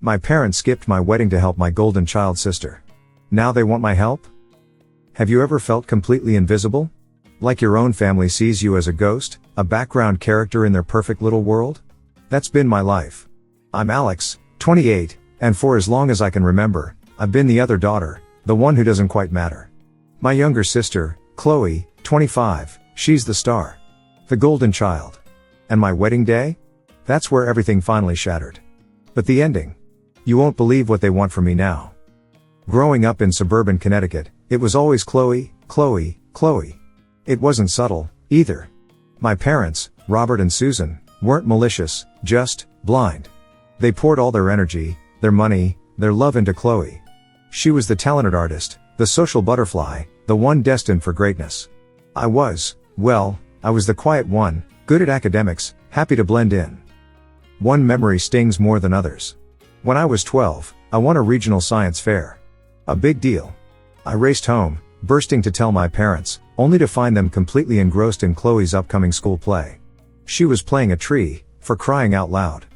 My parents skipped my wedding to help my golden child sister. Now they want my help? Have you ever felt completely invisible? Like your own family sees you as a ghost, a background character in their perfect little world? That's been my life. I'm Alex, 28, and for as long as I can remember, I've been the other daughter, the one who doesn't quite matter. My younger sister, Chloe, 25, she's the star. The golden child. And my wedding day? That's where everything finally shattered. But the ending? You won't believe what they want from me now. Growing up in suburban Connecticut, it was always Chloe, Chloe, Chloe. It wasn't subtle, either. My parents, Robert and Susan, weren't malicious, just blind. They poured all their energy, their money, their love into Chloe. She was the talented artist, the social butterfly, the one destined for greatness. I was the quiet one, good at academics, happy to blend in. One memory stings more than others. When I was 12, I won a regional science fair. A big deal. I raced home, bursting to tell my parents, only to find them completely engrossed in Chloe's upcoming school play. She was playing a tree, for crying out loud.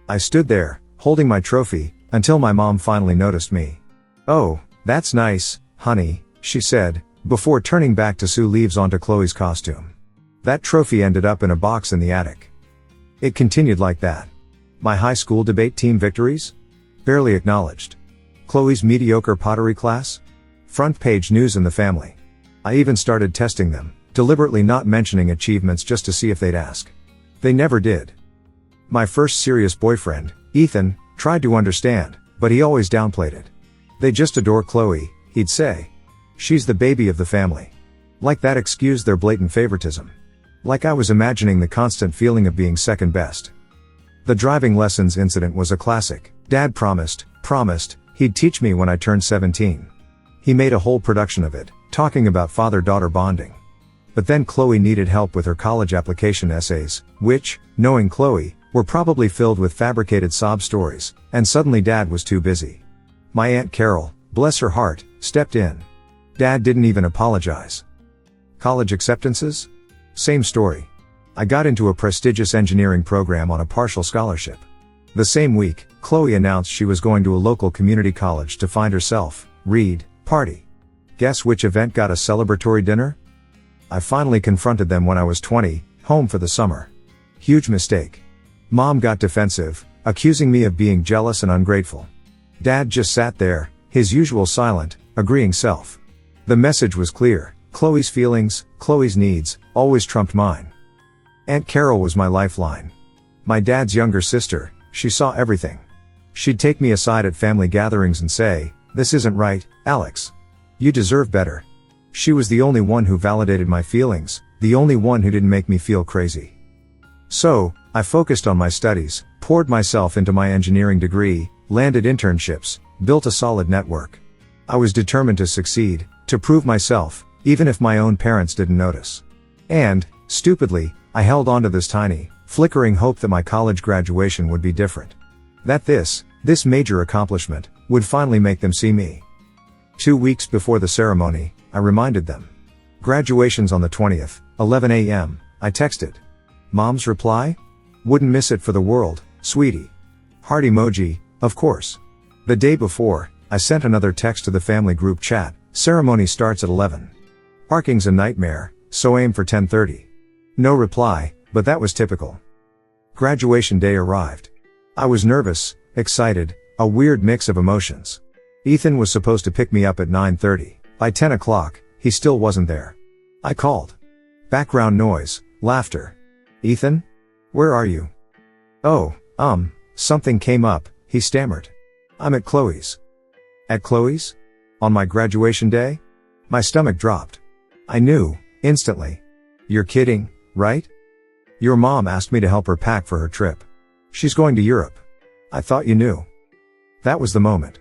I stood there, holding my trophy, until my mom finally noticed me. "Oh, that's nice, honey," she said, before turning back to sew leaves onto Chloe's costume. That trophy ended up in a box in the attic. It continued like that. My high school debate team victories? Barely acknowledged. Chloe's mediocre pottery class? Front page news in the family. I even started testing them, deliberately not mentioning achievements just to see if they'd ask. They never did. My first serious boyfriend, Ethan, tried to understand, but he always downplayed it. "They just adore Chloe," he'd say. "She's the baby of the family." Like that excused their blatant favoritism. Like I was imagining the constant feeling of being second best. The driving lessons incident was a classic. Dad promised he'd teach me when I turned 17. He made a whole production of it, talking about father-daughter bonding. But then Chloe needed help with her college application essays, which, knowing Chloe, were probably filled with fabricated sob stories, and suddenly Dad was too busy. My Aunt Carol, bless her heart, stepped in. Dad didn't even apologize. College acceptances? Same story. I got into a prestigious engineering program on a partial scholarship. The same week, Chloe announced she was going to a local community college to find herself, read, party. Guess which event got a celebratory dinner? I finally confronted them when I was 20, home for the summer. Huge mistake. Mom got defensive, accusing me of being jealous and ungrateful. Dad just sat there, his usual silent, agreeing self. The message was clear. Chloe's feelings, Chloe's needs, always trumped mine. Aunt Carol was my lifeline. My dad's younger sister, she saw everything. She'd take me aside at family gatherings and say, "This isn't right, Alex. You deserve better." She was the only one who validated my feelings, the only one who didn't make me feel crazy. So, I focused on my studies, poured myself into my engineering degree, landed internships, built a solid network. I was determined to succeed, to prove myself, even if my own parents didn't notice. And, stupidly, I held on to this tiny, flickering hope that my college graduation would be different. That this major accomplishment, would finally make them see me. 2 weeks before the ceremony, I reminded them. "Graduation's on the 20th, 11 a.m., I texted. Mom's reply? "Wouldn't miss it for the world, sweetie." Heart emoji, of course. The day before, I sent another text to the family group chat. "Ceremony starts at 11. Parking's a nightmare, so aim for 10:30. No reply, but that was typical. Graduation day arrived. I was nervous, excited, a weird mix of emotions. Ethan was supposed to pick me up at 9:30. By 10 o'clock, he still wasn't there. I called. Background noise, laughter. "Ethan? Where are you?" "Oh, something came up," he stammered. "I'm at Chloe's." "At Chloe's? On my graduation day?" My stomach dropped. I knew, instantly. "You're kidding, right? Your mom asked me to help her pack for her trip. She's going to Europe. I thought you knew." That was the moment.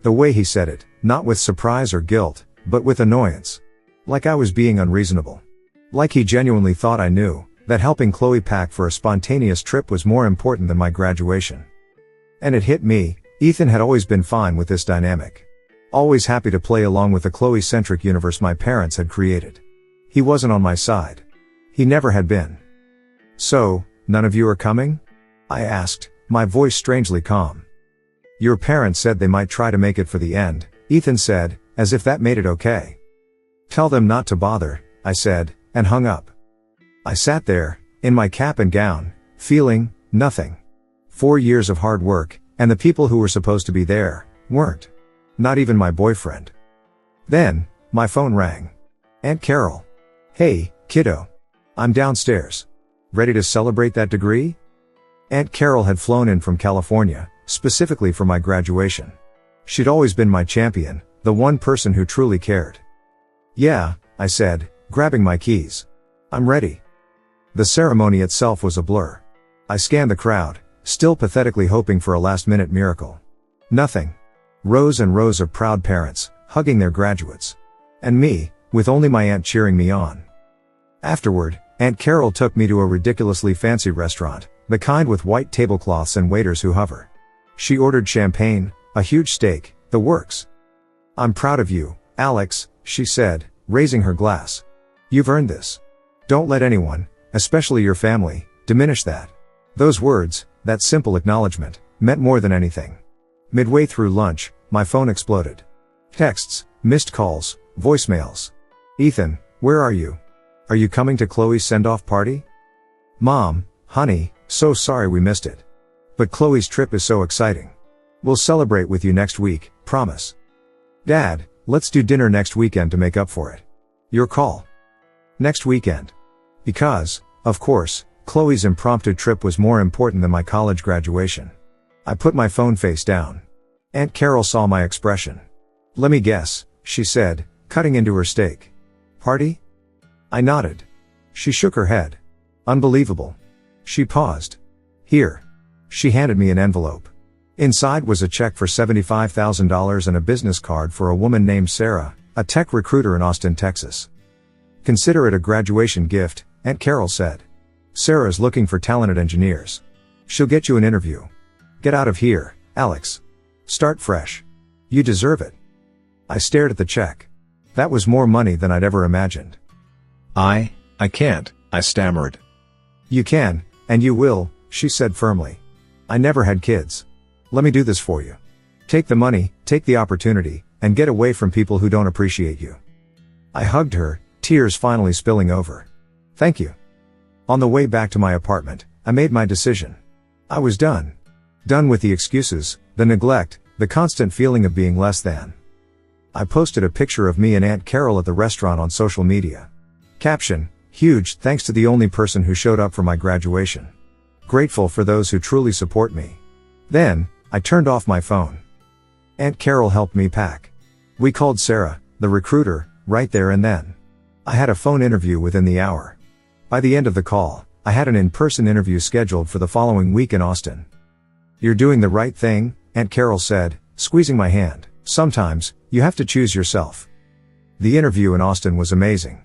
The way he said it, not with surprise or guilt, but with annoyance. Like I was being unreasonable. Like he genuinely thought I knew that helping Chloe pack for a spontaneous trip was more important than my graduation. And it hit me, Ethan had always been fine with this dynamic. Always happy to play along with the Chloe-centric universe my parents had created. He wasn't on my side. He never had been. "So, none of you are coming?" I asked, my voice strangely calm. Your parents said they might try to make it for the end, Ethan said, as if that made it okay. Tell them not to bother, I said, and hung up. I sat there, in my cap and gown, feeling nothing. 4 years of hard work, and the people who were supposed to be there, weren't. Not even my boyfriend. Then, my phone rang. Aunt Carol. Hey, kiddo. I'm downstairs. Ready to celebrate that degree? Aunt Carol had flown in from California, specifically for my graduation. She'd always been my champion, the one person who truly cared. Yeah, I said, grabbing my keys. I'm ready. The ceremony itself was a blur. I scanned the crowd, still pathetically hoping for a last-minute miracle. Nothing. Rows and rows of proud parents, hugging their graduates. And me, with only my aunt cheering me on. Afterward, Aunt Carol took me to a ridiculously fancy restaurant, the kind with white tablecloths and waiters who hover. She ordered champagne, a huge steak, the works. I'm proud of you, Alex, she said, raising her glass. You've earned this. Don't let anyone, especially your family, diminish that. Those words, that simple acknowledgement, meant more than anything. Midway through lunch, my phone exploded. Texts, missed calls, voicemails. Ethan, where are you? Are you coming to Chloe's send-off party? Mom, honey, so sorry we missed it. But Chloe's trip is so exciting. We'll celebrate with you next week, promise. Dad, let's do dinner next weekend to make up for it. Your call. Next weekend. Because, of course, Chloe's impromptu trip was more important than my college graduation. I put my phone face down. Aunt Carol saw my expression. Let me guess, she said, cutting into her steak. Party? I nodded. She shook her head. Unbelievable. She paused. Here. She handed me an envelope. Inside was a check for $75,000 and a business card for a woman named Sarah, a tech recruiter in Austin, Texas. Consider it a graduation gift, Aunt Carol said. Sarah's looking for talented engineers. She'll get you an interview. Get out of here, Alex. Start fresh. You deserve it. I stared at the check. That was more money than I'd ever imagined. I can't, I stammered. You can, and you will, she said firmly. I never had kids. Let me do this for you. Take the money, take the opportunity, and get away from people who don't appreciate you. I hugged her, tears finally spilling over. Thank you. On the way back to my apartment, I made my decision. I was done. Done with the excuses, the neglect, the constant feeling of being less than. I posted a picture of me and Aunt Carol at the restaurant on social media. Caption, huge thanks to the only person who showed up for my graduation. Grateful for those who truly support me. Then, I turned off my phone. Aunt Carol helped me pack. We called Sarah, the recruiter, right there and then. I had a phone interview within the hour. By the end of the call, I had an in-person interview scheduled for the following week in Austin. You're doing the right thing, Aunt Carol said, squeezing my hand. Sometimes, you have to choose yourself. The interview in Austin was amazing.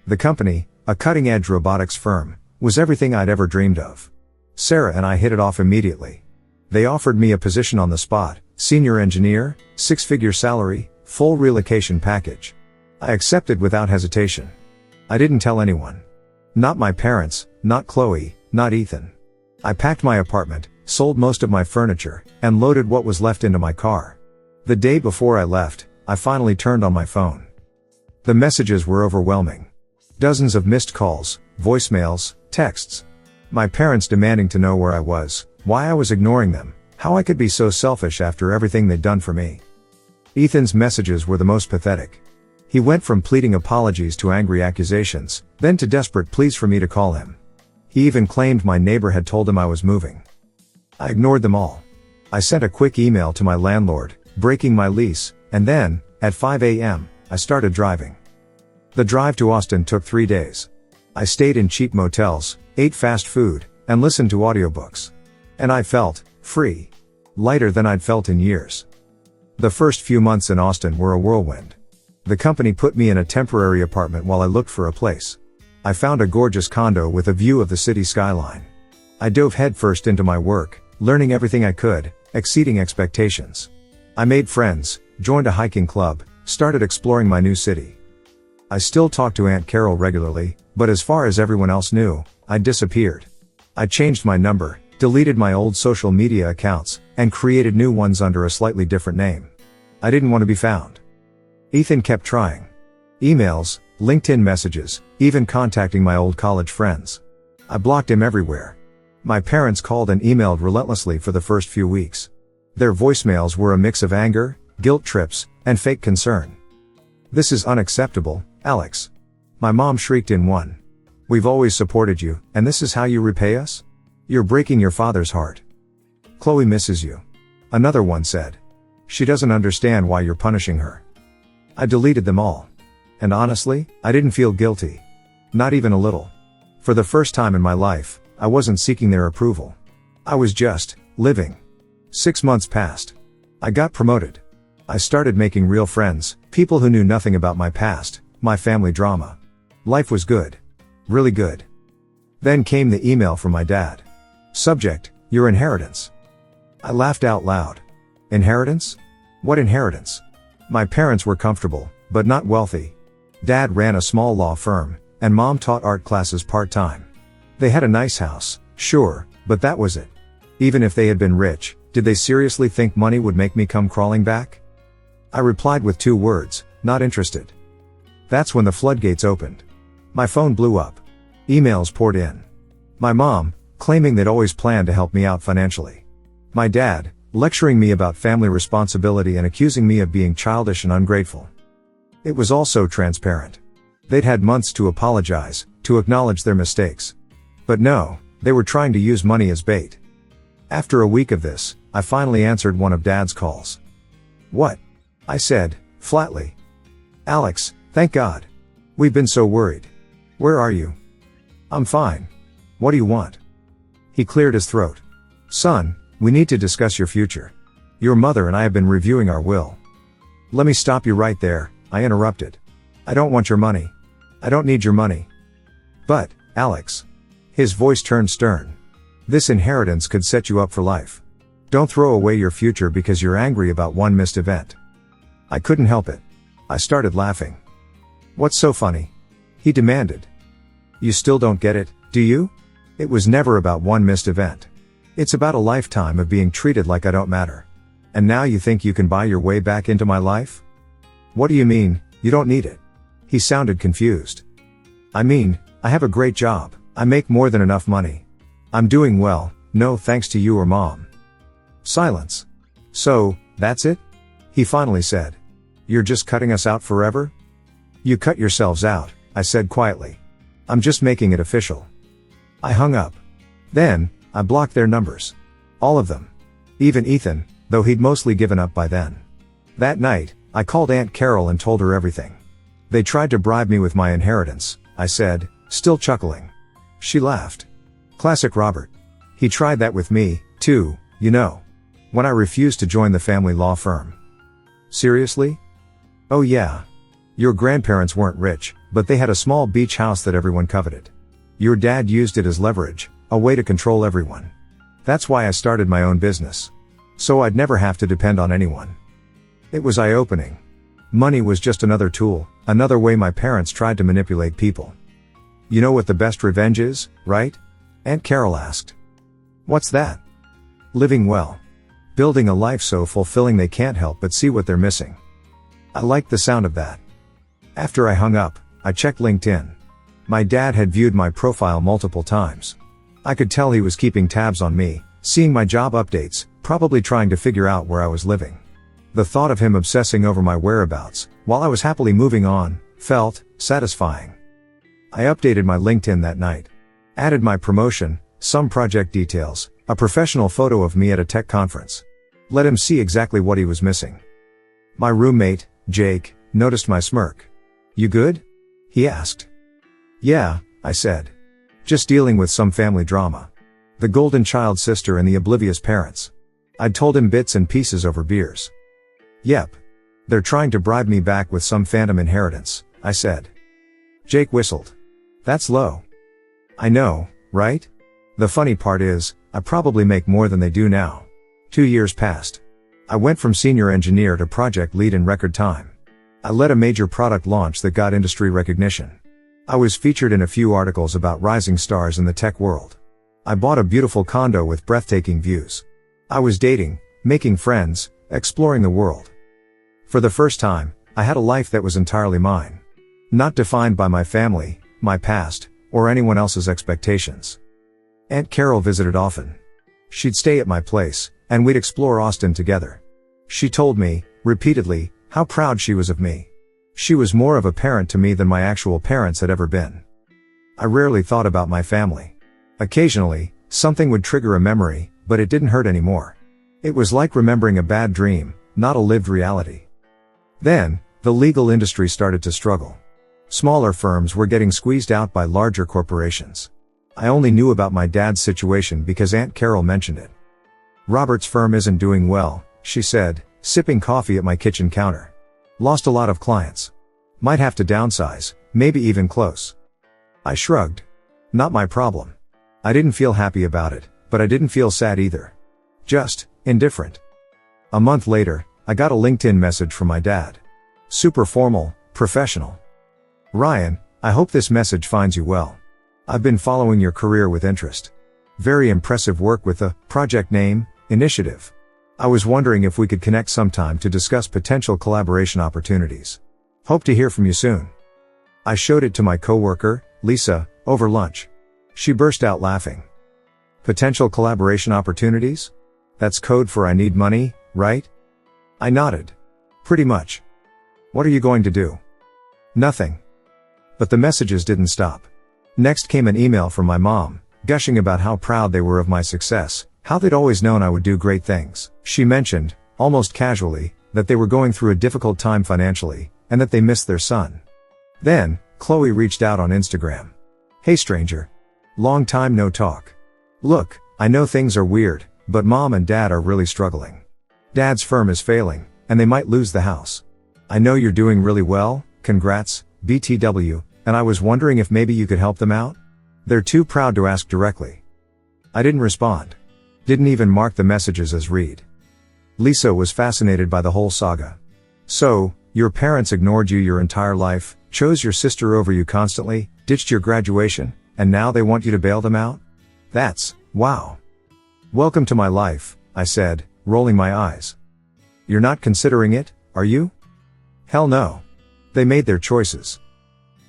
The company, a cutting-edge robotics firm, was everything I'd ever dreamed of. Sarah and I hit it off immediately. They offered me a position on the spot, senior engineer, 6-figure salary, full relocation package. I accepted without hesitation. I didn't tell anyone. Not my parents, not Chloe, not Ethan. I packed my apartment, sold most of my furniture, and loaded what was left into my car. The day before I left, I finally turned on my phone. The messages were overwhelming. Dozens of missed calls, voicemails, texts. My parents demanding to know where I was, why I was ignoring them, how I could be so selfish after everything they'd done for me. Ethan's messages were the most pathetic. He went from pleading apologies to angry accusations, then to desperate pleas for me to call him. He even claimed my neighbor had told him I was moving. I ignored them all. I sent a quick email to my landlord, breaking my lease, and then, at 5 a.m., I started driving. The drive to Austin took 3 days. I stayed in cheap motels, ate fast food, and listened to audiobooks. And I felt free. Lighter than I'd felt in years. The first few months in Austin were a whirlwind. The company put me in a temporary apartment while I looked for a place. I found a gorgeous condo with a view of the city skyline. I dove headfirst into my work, learning everything I could, exceeding expectations. I made friends, joined a hiking club, started exploring my new city. I still talked to Aunt Carol regularly, but as far as everyone else knew, I'd disappeared. I changed my number, deleted my old social media accounts, and created new ones under a slightly different name. I didn't want to be found. Ethan kept trying. Emails, LinkedIn messages, even contacting my old college friends. I blocked him everywhere. My parents called and emailed relentlessly for the first few weeks. Their voicemails were a mix of anger, guilt trips, and fake concern. "This is unacceptable, Alex." My mom shrieked in one. "We've always supported you, and this is how you repay us? You're breaking your father's heart. Chloe misses you." Another one said. "She doesn't understand why you're punishing her." I deleted them all. And honestly, I didn't feel guilty. Not even a little. For the first time in my life, I wasn't seeking their approval. I was just living. 6 months passed. I got promoted. I started making real friends, people who knew nothing about my past, my family drama. Life was good. Really good. Then came the email from my dad. Subject: your inheritance. I laughed out loud. Inheritance? What inheritance? My parents were comfortable, but not wealthy. Dad ran a small law firm, and mom taught art classes part-time. They had a nice house, sure, but that was it. Even if they had been rich, did they seriously think money would make me come crawling back? I replied with 2 words, not interested. That's when the floodgates opened. My phone blew up. Emails poured in. My mom, claiming they'd always planned to help me out financially. My dad, lecturing me about family responsibility and accusing me of being childish and ungrateful. It was all so transparent. They'd had months to apologize, to acknowledge their mistakes. But no, they were trying to use money as bait. After a week of this, I finally answered one of Dad's calls. "What?" I said, flatly. "Alex, thank God. We've been so worried. Where are you?" "I'm fine. What do you want?" He cleared his throat. "Son, we need to discuss your future. Your mother and I have been reviewing our will." "Let me stop you right there," I interrupted. "I don't want your money. I don't need your money." "But, Alex." His voice turned stern. "This inheritance could set you up for life. Don't throw away your future because you're angry about one missed event." I couldn't help it. I started laughing. "What's so funny?" he demanded. "You still don't get it, do you? It was never about one missed event. It's about a lifetime of being treated like I don't matter. And now you think you can buy your way back into my life? What do you mean, you don't need it?" He sounded confused. "I mean, I have a great job. I make more than enough money. I'm doing well, no thanks to you or mom." Silence. "So, that's it?" he finally said. "You're just cutting us out forever?" "You cut yourselves out," I said quietly. "I'm just making it official." I hung up. Then, I blocked their numbers. All of them. Even Ethan, though he'd mostly given up by then. That night, I called Aunt Carol and told her everything. "They tried to bribe me with my inheritance," I said, still chuckling. She laughed. "Classic Robert. He tried that with me, too, you know. When I refused to join the family law firm." "Seriously?" "Oh yeah. Your grandparents weren't rich, but they had a small beach house that everyone coveted. Your dad used it as leverage, a way to control everyone. That's why I started my own business. So I'd never have to depend on anyone." It was eye-opening. Money was just another tool, another way my parents tried to manipulate people. "You know what the best revenge is, right?" Aunt Carol asked. "What's that?" "Living well. Building a life so fulfilling they can't help but see what they're missing." I liked the sound of that. After I hung up, I checked LinkedIn. My dad had viewed my profile multiple times. I could tell he was keeping tabs on me, seeing my job updates, probably trying to figure out where I was living. The thought of him obsessing over my whereabouts, while I was happily moving on, felt satisfying. I updated my LinkedIn that night. Added my promotion, some project details, a professional photo of me at a tech conference. Let him see exactly what he was missing. My roommate, Jake, noticed my smirk. "You good?" he asked. "Yeah," I said. "Just dealing with some family drama. The golden child sister and the oblivious parents." I'd told him bits and pieces over beers. "Yep. They're trying to bribe me back with some phantom inheritance," I said. Jake whistled. "That's low." "I know, right? The funny part is, I probably make more than they do now." 2 years passed. I went from senior engineer to project lead in record time. I led a major product launch that got industry recognition. I was featured in a few articles about rising stars in the tech world. I bought a beautiful condo with breathtaking views. I was dating, making friends, exploring the world. For the first time, I had a life that was entirely mine. Not defined by my family, my past, or anyone else's expectations. Aunt Carol visited often. She'd stay at my place, and we'd explore Austin together. She told me, repeatedly, how proud she was of me. She was more of a parent to me than my actual parents had ever been. I rarely thought about my family. Occasionally, something would trigger a memory, but it didn't hurt anymore. It was like remembering a bad dream, not a lived reality. Then, the legal industry started to struggle. Smaller firms were getting squeezed out by larger corporations. I only knew about my dad's situation because Aunt Carol mentioned it. Robert's firm isn't doing well, she said, sipping coffee at my kitchen counter. Lost a lot of clients. Might have to downsize, maybe even close. I shrugged. Not my problem. I didn't feel happy about it, but I didn't feel sad either. Just indifferent. A month later, I got a LinkedIn message from my dad. Super formal, professional. Ryan, I hope this message finds you well. I've been following your career with interest. Very impressive work with the project name, Initiative. I was wondering if we could connect sometime to discuss potential collaboration opportunities. Hope to hear from you soon. I showed it to my coworker, Lisa, over lunch. She burst out laughing. Potential collaboration opportunities? That's code for I need money, right? I nodded. Pretty much. What are you going to do? Nothing. But the messages didn't stop. Next came an email from my mom, gushing about how proud they were of my success, how they'd always known I would do great things. She mentioned, almost casually, that they were going through a difficult time financially, and that they missed their son. Then, Chloe reached out on Instagram. Hey stranger. Long time no talk. Look, I know things are weird, but mom and dad are really struggling. Dad's firm is failing, and they might lose the house. I know you're doing really well, congrats, BTW, and I was wondering if maybe you could help them out? They're too proud to ask directly. I didn't respond. Didn't even mark the messages as read. Lisa was fascinated by the whole saga. So, your parents ignored you your entire life, chose your sister over you constantly, ditched your graduation, and now they want you to bail them out? That's, wow. Welcome to my life, I said, rolling my eyes. You're not considering it, are you? Hell no. They made their choices.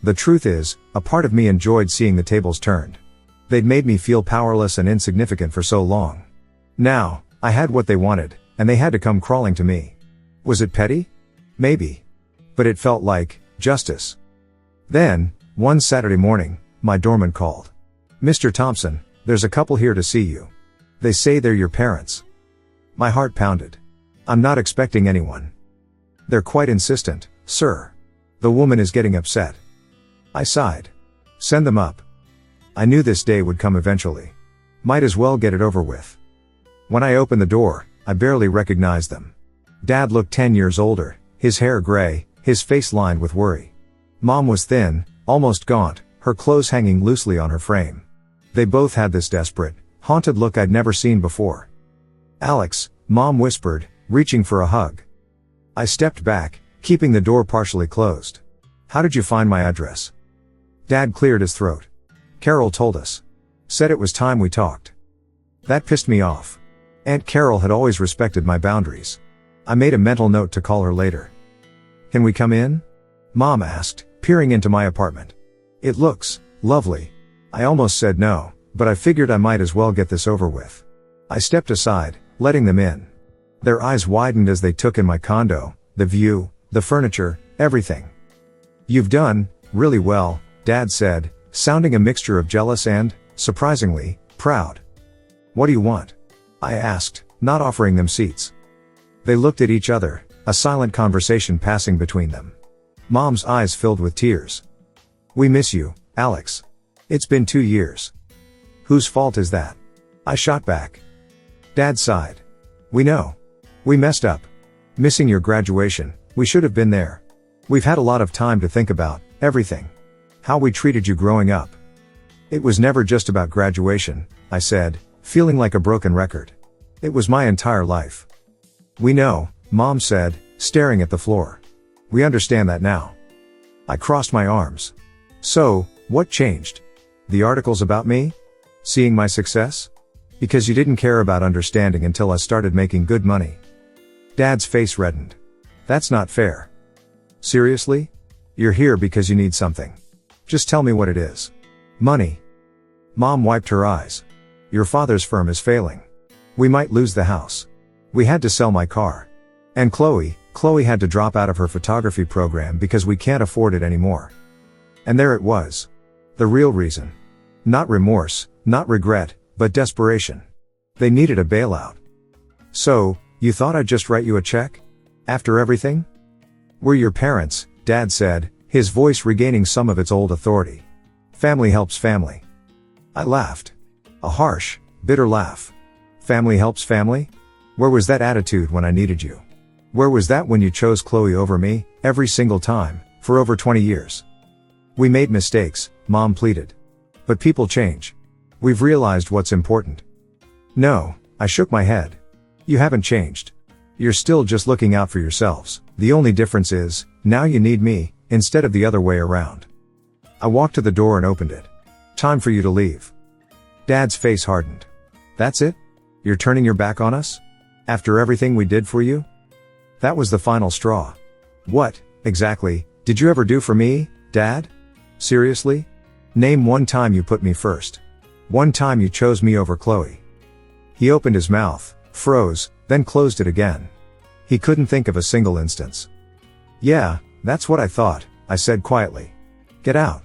The truth is, a part of me enjoyed seeing the tables turned. They'd made me feel powerless and insignificant for so long. Now, I had what they wanted, and they had to come crawling to me. Was it petty? Maybe. But it felt like justice. Then, one Saturday morning, my doorman called. Mr. Thompson, there's a couple here to see you. They say they're your parents. My heart pounded. I'm not expecting anyone. They're quite insistent, sir. The woman is getting upset. I sighed. Send them up. I knew this day would come eventually. Might as well get it over with. When I opened the door, I barely recognized them. Dad looked 10 years older, his hair gray, his face lined with worry. Mom was thin, almost gaunt, her clothes hanging loosely on her frame. They both had this desperate, haunted look I'd never seen before. Alex, Mom whispered, reaching for a hug. I stepped back, keeping the door partially closed. How did you find my address? Dad cleared his throat. Carol told us. Said it was time we talked. That pissed me off. Aunt Carol had always respected my boundaries. I made a mental note to call her later. Can we come in? Mom asked, peering into my apartment. It looks lovely. I almost said no, but I figured I might as well get this over with. I stepped aside, letting them in. Their eyes widened as they took in my condo, the view, the furniture, everything. You've done really well, Dad said, sounding a mixture of jealous and, surprisingly, proud. What do you want? I asked, not offering them seats. They looked at each other, a silent conversation passing between them. Mom's eyes filled with tears. We miss you, Alex. It's been 2 years. Whose fault is that? I shot back. Dad sighed. We know. We messed up. Missing your graduation, we should have been there. We've had a lot of time to think about everything. How we treated you growing up. It was never just about graduation, I said, feeling like a broken record. It was my entire life. We know, Mom said, staring at the floor. We understand that now. I crossed my arms. So, what changed? The articles about me? Seeing my success? Because you didn't care about understanding until I started making good money. Dad's face reddened. That's not fair. Seriously? You're here because you need something. Just tell me what it is. Money. Mom wiped her eyes. Your father's firm is failing. We might lose the house. We had to sell my car. And Chloe had to drop out of her photography program because we can't afford it anymore. And there it was. The real reason. Not remorse, not regret, but desperation. They needed a bailout. So, you thought I'd just write you a check? After everything? We're your parents, Dad said, his voice regaining some of its old authority. Family helps family. I laughed. A harsh, bitter laugh. Family helps family? Where was that attitude when I needed you? Where was that when you chose Chloe over me, every single time, for over 20 years? We made mistakes, Mom pleaded. But people change. We've realized what's important. No, I shook my head. You haven't changed. You're still just looking out for yourselves. The only difference is, now you need me, instead of the other way around. I walked to the door and opened it. Time for you to leave. Dad's face hardened. That's it? You're turning your back on us? After everything we did for you? That was the final straw. What, exactly, did you ever do for me, Dad? Seriously? Name one time you put me first. One time you chose me over Chloe. He opened his mouth, froze, then closed it again. He couldn't think of a single instance. Yeah, that's what I thought, I said quietly. Get out.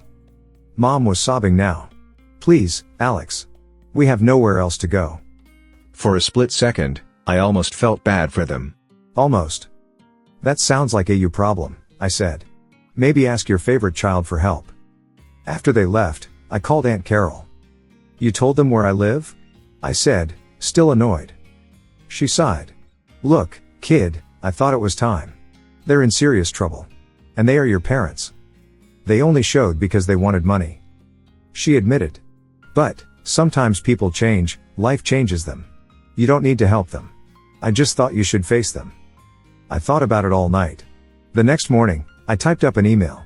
Mom was sobbing now. Please, Alex. We have nowhere else to go. For a split second, I almost felt bad for them. Almost. That sounds like a you problem, I said. Maybe ask your favorite child for help. After they left, I called Aunt Carol. You told them where I live? I said, still annoyed. She sighed. Look, kid, I thought it was time. They're in serious trouble. And they are your parents. They only showed because they wanted money. She admitted. But, sometimes people change, life changes them. You don't need to help them. I just thought you should face them. I thought about it all night. The next morning, I typed up an email.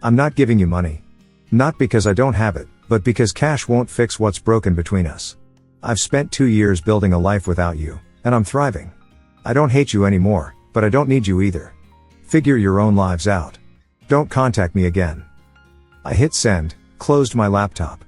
I'm not giving you money. Not because I don't have it, but because cash won't fix what's broken between us. I've spent 2 years building a life without you, and I'm thriving. I don't hate you anymore, but I don't need you either. Figure your own lives out. Don't contact me again. I hit send, closed my laptop.